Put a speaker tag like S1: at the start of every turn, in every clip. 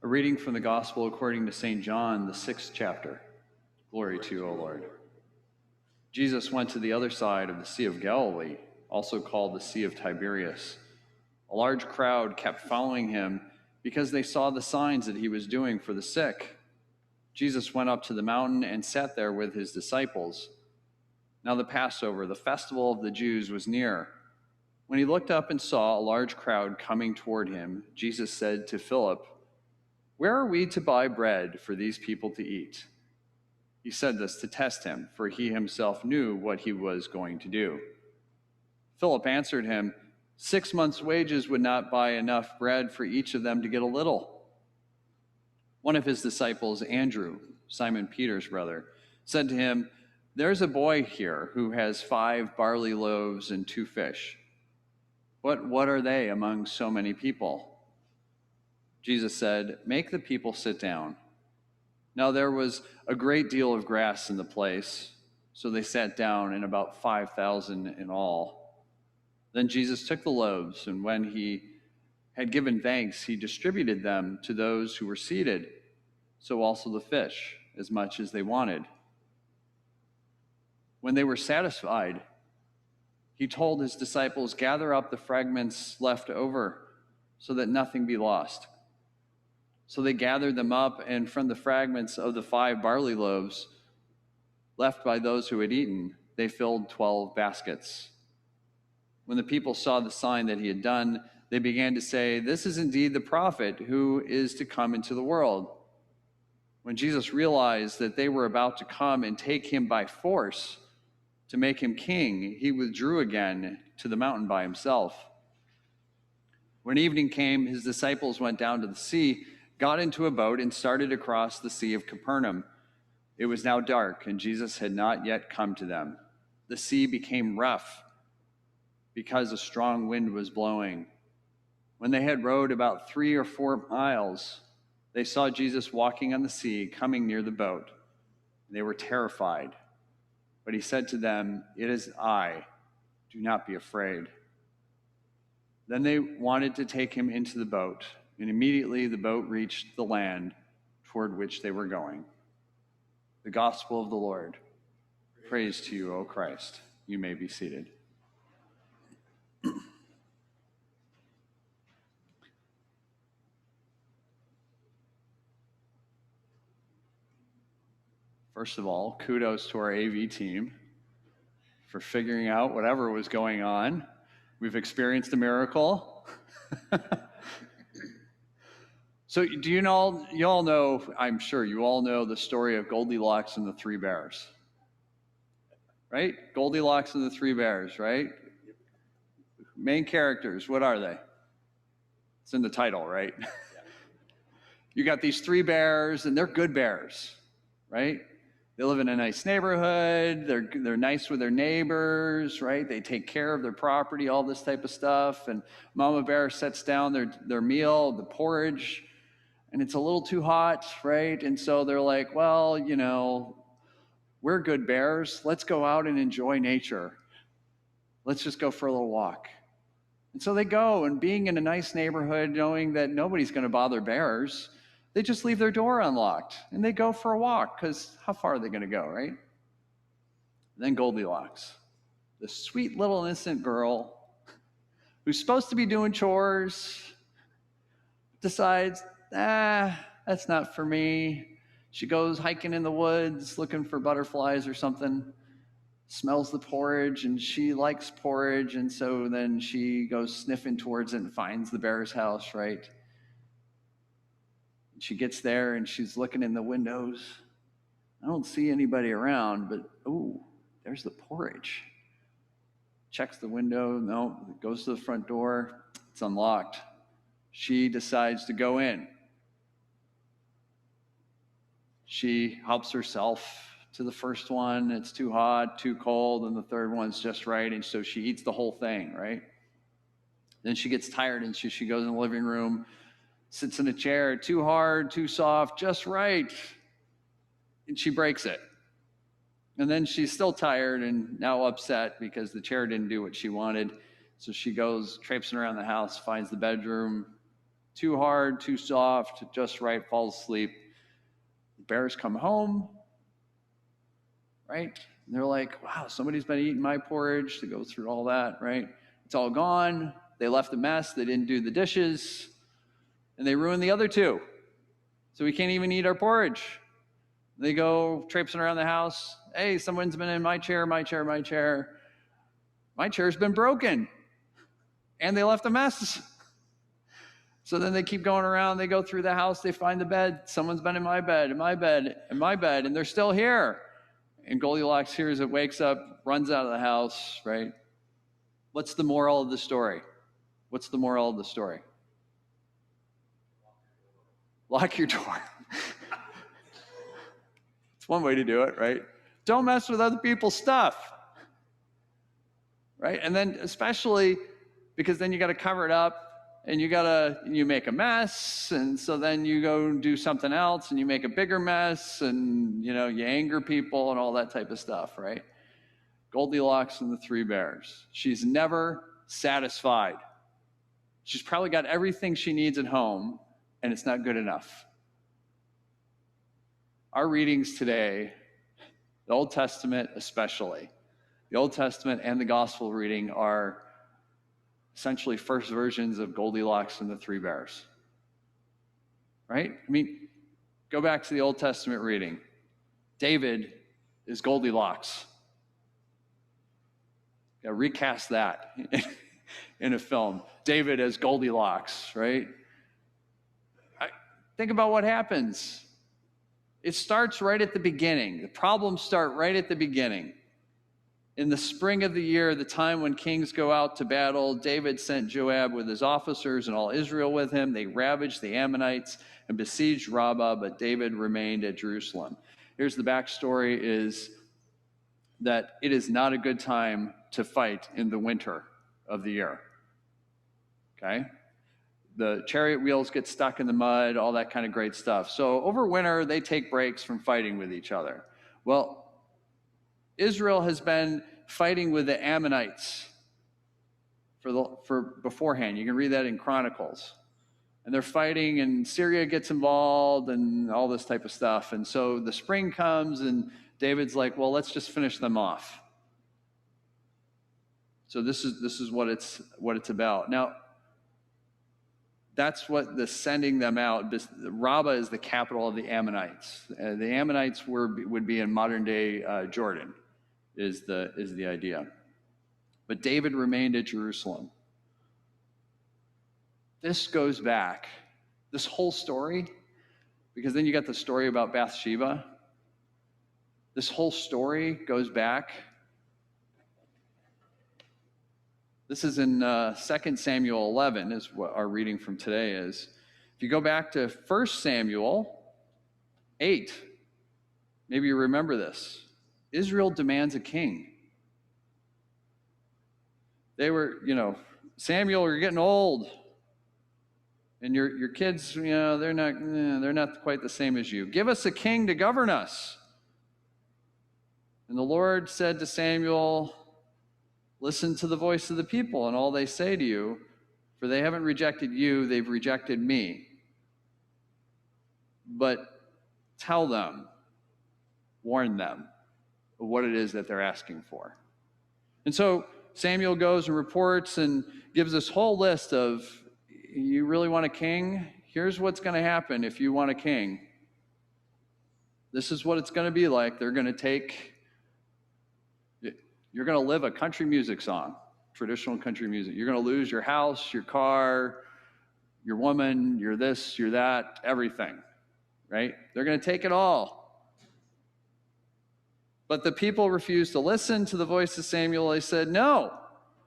S1: A reading from the Gospel according to St. John, the 6th chapter. Glory to you, O Lord. Jesus went to the other side of the Sea of Galilee, also called the Sea of Tiberias. A large crowd kept following him because they saw the signs that he was doing for the sick. Jesus went up to the mountain and sat there with his disciples. Now the Passover, the festival of the Jews, was near. When he looked up and saw a large crowd coming toward him, Jesus said to Philip, "Where are we to buy bread for these people to eat?" He said this to test him, for he himself knew what he was going to do. Philip answered him, 6 months' wages would not buy enough bread for each of them to get a little. One of his disciples, Andrew, Simon Peter's brother, said to him, "There's a boy here who has 5 barley loaves and 2 fish. But what are they among so many people?" Jesus said, "Make the people sit down." Now there was a great deal of grass in the place, so they sat down, and about 5,000 in all. Then Jesus took the loaves, and when he had given thanks, he distributed them to those who were seated, so also the fish, as much as they wanted. When they were satisfied, he told his disciples, "Gather up the fragments left over, so that nothing be lost." So they gathered them up, and from the fragments of the 5 barley loaves left by those who had eaten, they filled 12 baskets. When the people saw the sign that he had done, they began to say, "This is indeed the prophet who is to come into the world." When Jesus realized that they were about to come and take him by force to make him king, he withdrew again to the mountain by himself. When evening came, his disciples went down to the sea, got into a boat, and started across the Sea of Capernaum. It was now dark, and Jesus had not yet come to them. The sea became rough because a strong wind was blowing. When they had rowed about 3 or 4 miles, they saw Jesus walking on the sea, coming near the boat. They were terrified. But he said to them, "It is I. Do not be afraid." Then they wanted to take him into the boat, and immediately the boat reached the land toward which they were going. The Gospel of the Lord. Praise to you, O Christ. You may be seated. First of all, kudos to our AV team for figuring out whatever was going on. We've experienced a miracle. So you all know, I'm sure you all know the story of Goldilocks and the 3 bears, right? Goldilocks and the 3 bears, right? Main characters, what are they? It's in the title, right? Yeah. You got these 3 bears, and they're good bears, right? They live in a nice neighborhood. They're nice with their neighbors, right? They take care of their property, all this type of stuff. And Mama Bear sets down their meal, the porridge, and it's a little too hot, right? And so they're like, well, we're good bears. Let's go out and enjoy nature. Let's just go for a little walk. And so they go, and being in a nice neighborhood, knowing that nobody's going to bother bears, they just leave their door unlocked, and they go for a walk, because how far are they going to go, right? And then Goldilocks, the sweet little innocent girl who's supposed to be doing chores, decides, that's not for me. She goes hiking in the woods, looking for butterflies or something, smells the porridge, and she likes porridge, and so then she goes sniffing towards it and finds the bear's house, right? She gets there, and she's looking in the windows. I don't see anybody around, but, there's the porridge. Checks the window, no, goes to the front door, it's unlocked. She decides to go in. She helps herself to the first one. It's too hot, too cold, and the third one's just right, and so she eats the whole thing, right? Then she gets tired, and she goes in the living room, sits in a chair, too hard, too soft, just right, and she breaks it. And then she's still tired and now upset because the chair didn't do what she wanted, so she goes traipsing around the house, finds the bedroom, Too hard, too soft, just right, falls asleep. The bears come home, right? And they're like, wow, somebody's been eating my porridge. They go through all that, right? It's all gone. They left a mess. They didn't do the dishes. And they ruined the other two. So we can't even eat our porridge. They go traipsing around the house. Hey, someone's been in my chair, my chair, my chair. My chair's been broken. And they left a mess. So then they keep going around. They go through the house. They find the bed. Someone's been in my bed, in my bed, in my bed. And they're still here. And Goldilocks hears it, wakes up, runs out of the house, right? What's the moral of the story? What's the moral of the story? Lock your door. It's one way to do it, right? Don't mess with other people's stuff, right? And then especially because then you got to cover it up and you make a mess. And so then you go do something else and you make a bigger mess and, you anger people and all that type of stuff, right? Goldilocks and the Three Bears. She's never satisfied. She's probably got everything she needs at home, and it's not good enough. Our readings today, the Old Testament especially, the Old Testament and the Gospel reading are essentially first versions of Goldilocks and the Three Bears. Right? Go back to the Old Testament reading. David is Goldilocks. Yeah, recast that in a film. David as Goldilocks, right? Think about what happens. It starts right at the beginning. The problems start right at the beginning. In the spring of the year, the time when kings go out to battle, David sent Joab with his officers and all Israel with him. They ravaged the Ammonites and besieged Rabbah, but David remained at Jerusalem. Here's the backstory is that it is not a good time to fight in the winter of the year. Okay? The chariot wheels get stuck in the mud, all that kind of great stuff. So over winter, they take breaks from fighting with each other. Well, Israel has been fighting with the Ammonites for beforehand. You can read that in Chronicles. And they're fighting, and Syria gets involved, and all this type of stuff. And so the spring comes, and David's like, well, let's just finish them off. So this is what it's about. Now, that's what the sending them out. Rabbah is the capital of the Ammonites. The Ammonites would be in modern day Jordan, is the idea. But David remained at Jerusalem. This goes back, this whole story, because then you got the story about Bathsheba. This whole story goes back. This is in 2 Samuel 11 is what our reading from today is. If you go back to 1 Samuel 8, maybe you remember this. Israel demands a king. They were, Samuel, you're getting old. And your kids, they're not quite the same as you. Give us a king to govern us. And the Lord said to Samuel, listen to the voice of the people and all they say to you, for they haven't rejected you, they've rejected me. But tell them, warn them of what it is that they're asking for. And so Samuel goes and reports and gives this whole list of, you really want a king? Here's what's going to happen if you want a king. This is what it's going to be like. They're going to take... You're going to live a country music song, traditional country music. You're going to lose your house, your car, your woman, your this, your that, everything, right? They're going to take it all. But the people refused to listen to the voice of Samuel. They said, no,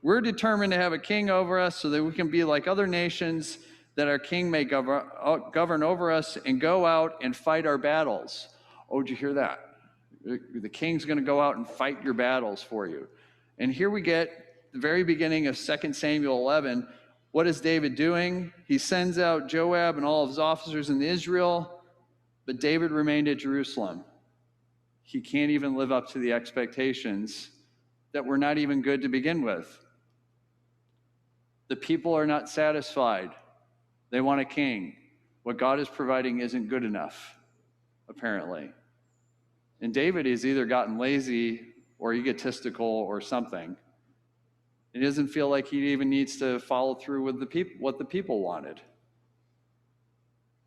S1: we're determined to have a king over us so that we can be like other nations, that our king may govern over us and go out and fight our battles. Oh, did you hear that? The king's going to go out and fight your battles for you. And here we get the very beginning of 2 Samuel 11. What is David doing? He sends out Joab and all of his officers in Israel, but David remained at Jerusalem. He can't even live up to the expectations that were not even good to begin with. The people are not satisfied. They want a king. What God is providing isn't good enough, apparently. And David has either gotten lazy or egotistical or something. He doesn't feel like he even needs to follow through with what the people wanted.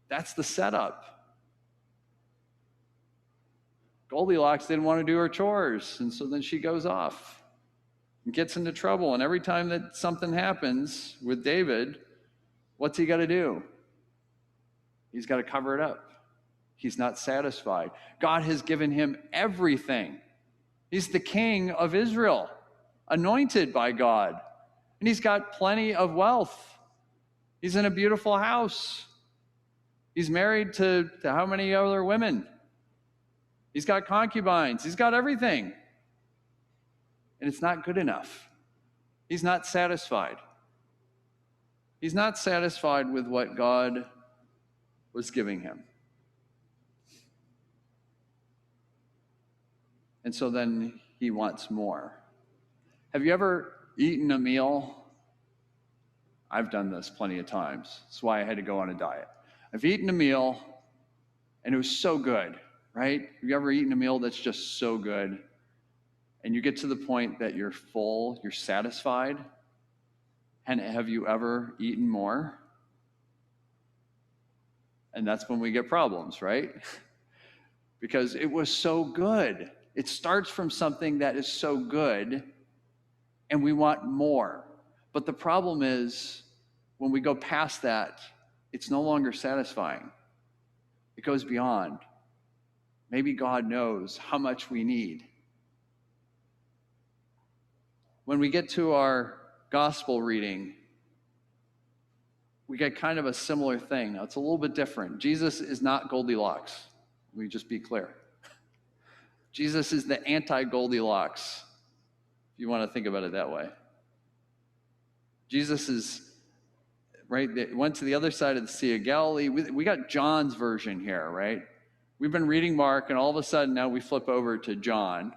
S1: That's the setup. Goldilocks didn't want to do her chores, and so then she goes off and gets into trouble. And every time that something happens with David, what's he got to do? He's got to cover it up. He's not satisfied. God has given him everything. He's the king of Israel, anointed by God. And he's got plenty of wealth. He's in a beautiful house. He's married to how many other women? He's got concubines. He's got everything. And it's not good enough. He's not satisfied. He's not satisfied with what God was giving him. And so then he wants more. Have you ever eaten a meal? I've done this plenty of times. That's why I had to go on a diet. I've eaten a meal, and it was so good, right? Have you ever eaten a meal that's just so good, and you get to the point that you're full, you're satisfied? And have you ever eaten more? And that's when we get problems, right? Because it was so good. It starts from something that is so good, and we want more. But the problem is, when we go past that, it's no longer satisfying. It goes beyond. Maybe God knows how much we need. When we get to our gospel reading, we get kind of a similar thing. Now, it's a little bit different. Jesus is not Goldilocks. Let me just be clear. Jesus is the anti-Goldilocks, if you want to think about it that way. Jesus is, right, they went to the other side of the Sea of Galilee. We got John's version here, right? We've been reading Mark, and all of a sudden now we flip over to John.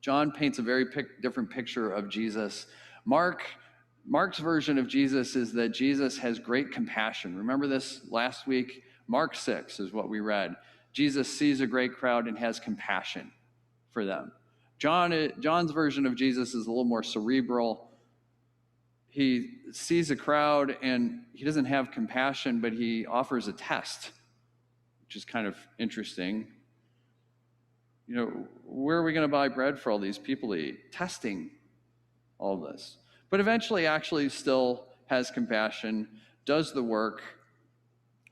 S1: John paints a very different picture of Jesus. Mark's version of Jesus is that Jesus has great compassion. Remember this last week? Mark 6 is what we read. Jesus sees a great crowd and has compassion for them. John's version of Jesus is a little more cerebral. He sees a crowd and he doesn't have compassion, but he offers a test, which is kind of interesting. You know, where are we going to buy bread for all these people to eat? Testing all this. But eventually actually still has compassion, does the work.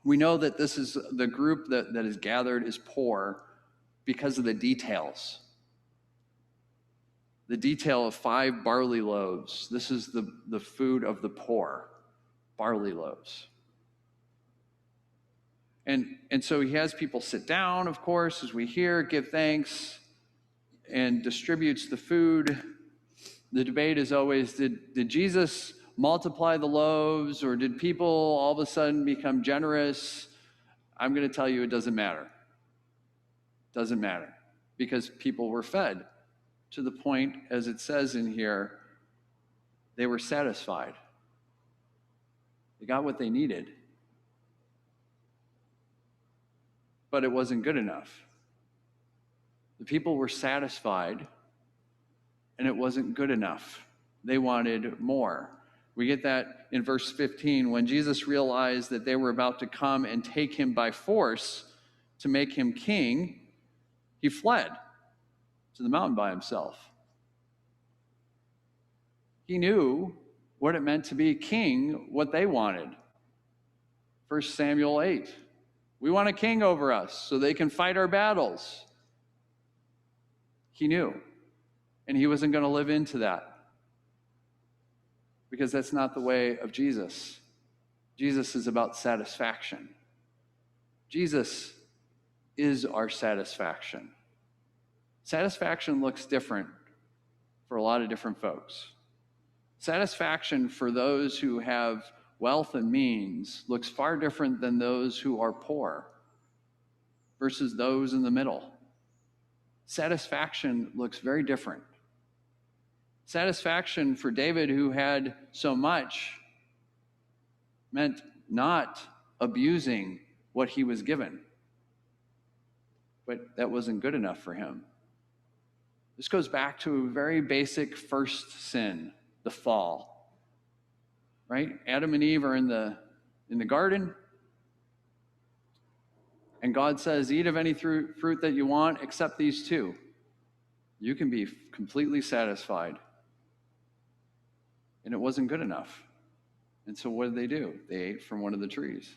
S1: We know that this is the group that is gathered is poor because of the details. The detail of 5 barley loaves. This is the food of the poor, barley loaves. And so he has people sit down, of course, as we hear, give thanks, and distributes the food. The debate is always, did Jesus multiply the loaves, or did people all of a sudden become generous? I'm going to tell you it doesn't matter. Doesn't matter, because people were fed to the point, as it says in here, they were satisfied. They got what they needed. But it wasn't good enough. The people were satisfied, and it wasn't good enough. They wanted more. We get that in verse 15. When Jesus realized that they were about to come and take him by force to make him king, he fled to the mountain by himself. He knew what it meant to be king, what they wanted. 1 Samuel 8. We want a king over us so they can fight our battles. He knew. And he wasn't going to live into that, because that's not the way of Jesus. Jesus is about satisfaction. Jesus is our satisfaction. Satisfaction looks different for a lot of different folks. Satisfaction for those who have wealth and means looks far different than those who are poor versus those in the middle. Satisfaction looks very different. Satisfaction for David, who had so much, meant not abusing what he was given. But that wasn't good enough for him. This goes back to a very basic first sin, the fall. Right? Adam and Eve are in the garden, and God says, eat of any fruit that you want except these two. You can be completely satisfied. And it wasn't good enough. And so what did they do? They ate from one of the trees.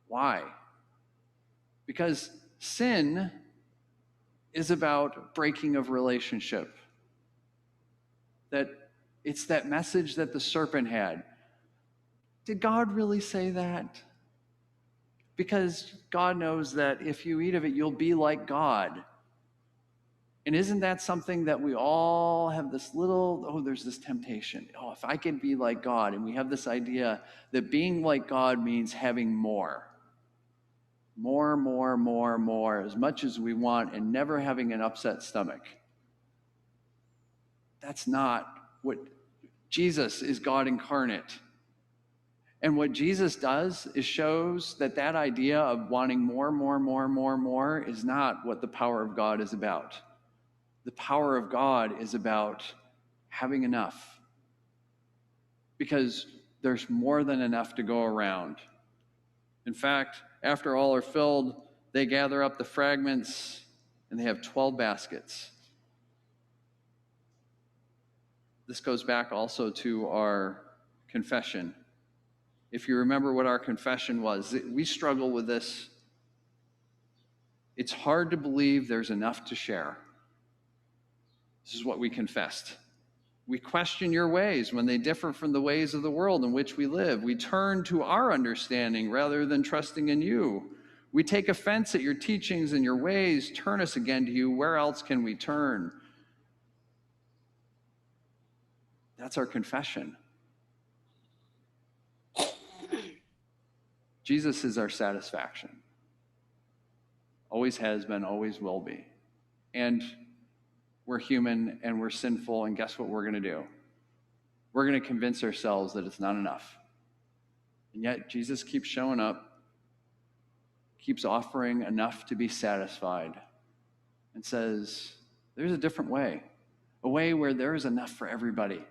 S1: Why? Because sin is about breaking of relationship. That it's that message that the serpent had. Did God really say that? Because God knows that if you eat of it, you'll be like God. And isn't that something that we all have this little, there's this temptation. If I could be like God. And we have this idea that being like God means having more. More, as much as we want, and never having an upset stomach. That's not what Jesus is. God incarnate. And what Jesus does is shows that idea of wanting more is not what the power of God is about. The power of God is about having enough. Because there's more than enough to go around. In fact, after all are filled, they gather up the fragments, and they have 12 baskets. This goes back also to our confession. If you remember what our confession was, we struggle with this. It's hard to believe there's enough to share. This is what we confessed. We question your ways when they differ from the ways of the world in which we live. We turn to our understanding rather than trusting in you. We take offense at your teachings and your ways. Turn us again to you. Where else can we turn? That's our confession. Jesus is our satisfaction. Always has been, always will be. And we're human and we're sinful, and guess what we're going to do? We're going to convince ourselves that it's not enough. And yet Jesus keeps showing up, keeps offering enough to be satisfied, and says, there's a different way, a way where there is enough for everybody,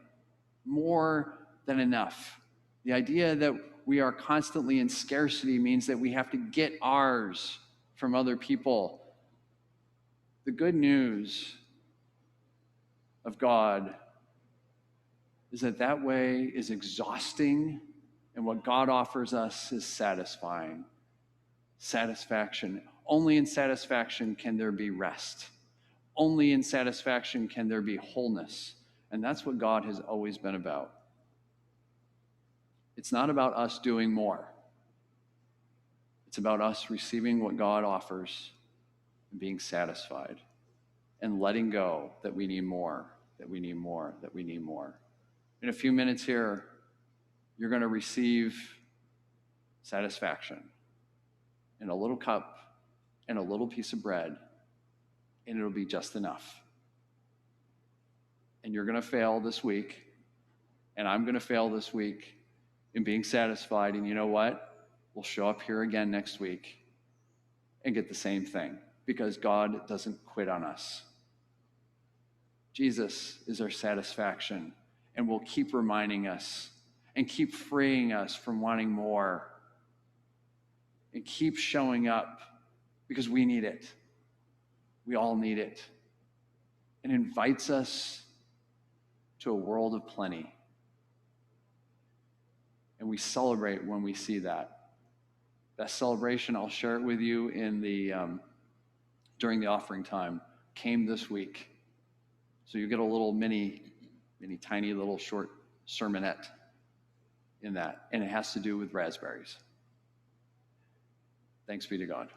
S1: more than enough. The idea that we are constantly in scarcity means that we have to get ours from other people. The good news of God is that way is exhausting, and what God offers us is satisfying. Satisfaction. Only in satisfaction can there be rest. Only in satisfaction can there be wholeness. And that's what God has always been about. It's not about us doing more. It's about us receiving what God offers and being satisfied and letting go that we need more, that we need more, that we need more. In a few minutes here, you're going to receive satisfaction in a little cup and a little piece of bread, and it'll be just enough. And you're going to fail this week, and I'm going to fail this week in being satisfied, and you know what? We'll show up here again next week and get the same thing, because God doesn't quit on us. Jesus is our satisfaction, and will keep reminding us and keep freeing us from wanting more, and keep showing up because we need it. We all need it. And invites us to a world of plenty. And we celebrate when we see that. That celebration, I'll share it with you in during the offering time, came this week. So you get a little mini, tiny little short sermonette in that. And it has to do with raspberries. Thanks be to God.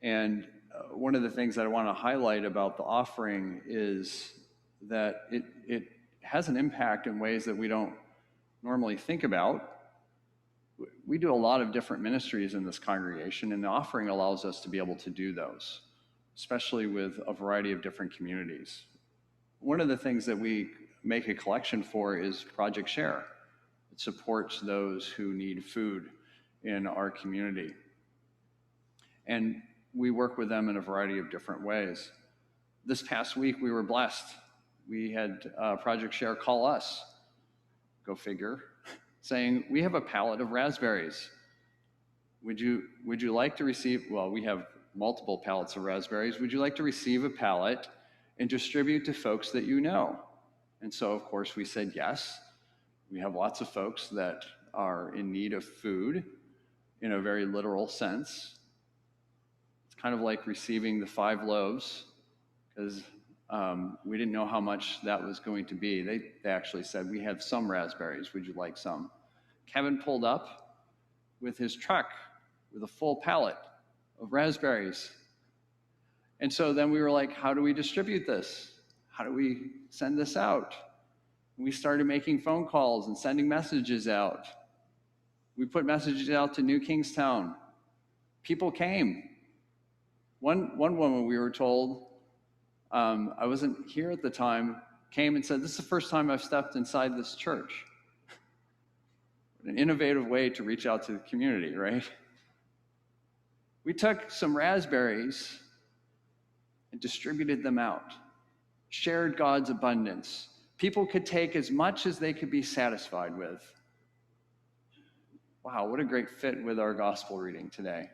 S1: And one of the things that I want to highlight about the offering is that it has an impact in ways that we don't normally think about. We do a lot of different ministries in this congregation, and the offering allows us to be able to do those, especially with a variety of different communities. One of the things that we make a collection for is Project Share. It supports those who need food in our community. And we work with them in a variety of different ways. This past week, we were blessed. We had Project Share call us, go figure, saying, we have a pallet of raspberries. Would you like to receive, well, we have multiple pallets of raspberries. Would you like to receive a pallet and distribute to folks that you know? And so, of course, we said yes. We have lots of folks that are in need of food in a very literal sense. It's kind of like receiving the 5 loaves, because we didn't know how much that was going to be. They actually said, we have some raspberries. Would you like some? Kevin pulled up with his truck with a full pallet of raspberries. And so then we were like, how do we distribute this? How do we send this out? We started making phone calls and sending messages out. We put messages out to New Kingstown. People came. One woman, we were told, I wasn't here at the time, came and said, this is the first time I've stepped inside this church. An innovative way to reach out to the community, right? We took some raspberries and distributed them out, shared God's abundance. People could take as much as they could be satisfied with. Wow, what a great fit with our gospel reading today.